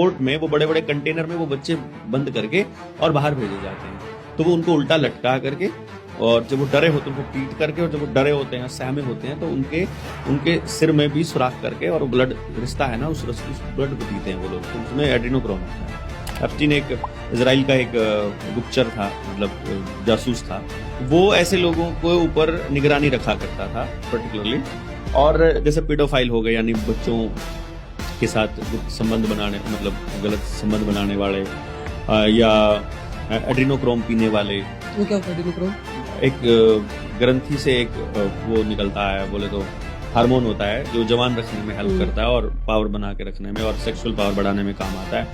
Port में वो बड़े बड़े कंटेनर में वो बच्चे बंद करके और बाहर भेजे जाते हैं। तो वो उनको उल्टा लटका करके और जब वो डरे होते हैं उनको पीट करके, और जब वो डरे होते हैं, सहमे होते हैं, तो उनके सिर में भी सुराख करके और ब्लड रिश्ता है ना, उस ब्लड को पीते हैं वो लोग। तो उसमें एड्रेनोक्रोम होता है। एप्स्टीन एक इजराइल का एक गुप्तचर था, मतलब जासूस था। वो ऐसे लोगों को ऊपर निगरानी रखा करता था पर्टिकुलरली। और जैसे पेडोफाइल हो गए, यानी बच्चों के साथ संबंध बनाने, मतलब गलत संबंध बनाने वाले, या एड्रेनोक्रोम पीने वाले। वो क्या होता है एड्रेनोक्रोम? एक ग्रंथि से एक वो निकलता है, बोले तो हार्मोन होता है, जो जवान रखने में हेल्प करता है और पावर बना के रखने में और सेक्सुअल पावर बढ़ाने में काम आता है।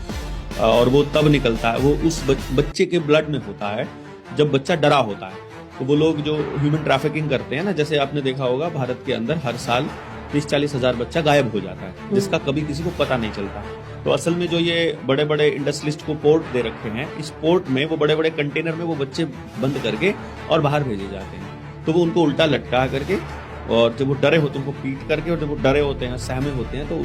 और वो तब निकलता है, वो उस बच्चे के ब्लड में होता है जब बच्चा डरा होता है। तो वो लोग जो ह्यूमन ट्रैफिकिंग करते हैं ना, जैसे आपने देखा होगा भारत के अंदर हर साल 30-40 हजार बच्चा गायब हो जाता है, जिसका कभी किसी को पता नहीं चलता। तो असल में जो ये बड़े बड़े इंडस्ट्रियलिस्ट को पोर्ट दे रखे हैं, इस पोर्ट में वो बड़े बड़े कंटेनर में वो बच्चे बंद करके और बाहर भेजे जाते हैं। तो वो उनको उल्टा लटका करके और जब वो डरे होते हैं उनको पीट करके, और जब वो डरे होते हैं, सहमे होते हैं, तो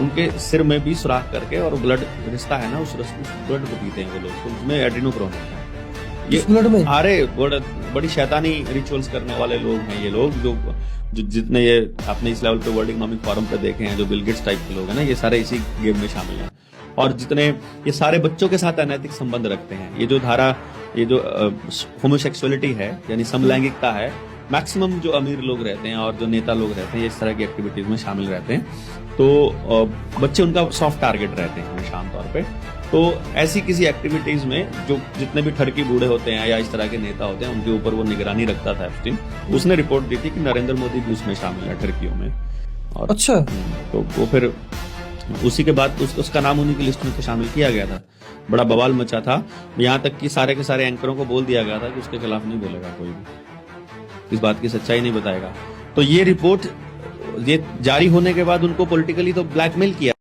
उनके सिर में भी सुराख करके और ब्लड रिश्ता है ना, उस ब्लड को पीते हैं वो लोग। तो उसमें एड्रेनोक्रोम होता है। ये ब्लड में बड़ी शैतानी रिचुअल्स करने वाले लोग हैं ये लोग, जो जितने ये आपने इस लेवल पे वर्ल्ड इकोनॉमिक फोरम पे देखे हैं, जो बिल गेट्स टाइप के लोग हैं ना, ये सारे इसी गेम में शामिल हैं। और जितने ये सारे बच्चों के साथ अनैतिक संबंध रखते हैं, ये जो धारा, ये जो होमोसेक्सुअलिटी है, यानी समलैंगिकता है, मैक्सिमम जो अमीर लोग रहते हैं और जो नेता लोग रहते हैं, ये इस तरह की एक्टिविटीज में शामिल रहते हैं। तो बच्चे उनका सॉफ्ट टारगेट रहते हैं हमेशा आमतौर पे। तो ऐसी किसी एक्टिविटीज में जो जितने भी ठरकी बूढ़े होते हैं या इस तरह के नेता होते हैं, उनके ऊपर वो निगरानी रखता था एप्स्टीन। उसने रिपोर्ट दी थी कि नरेंद्र मोदी भी उसमें शामिल है ठरकियों में। और अच्छा, तो वो फिर उसी के बाद उसका नाम उन्हीं की लिस्ट में तो शामिल किया गया था। बड़ा बवाल मचा था, यहाँ तक कि सारे के सारे एंकरों को बोल दिया गया था कि उसके खिलाफ नहीं बोलेगा कोई भी, इस बात की सच्चाई नहीं बताएगा। तो ये रिपोर्ट ये जारी होने के बाद उनको पॉलिटिकली तो ब्लैकमेल किया।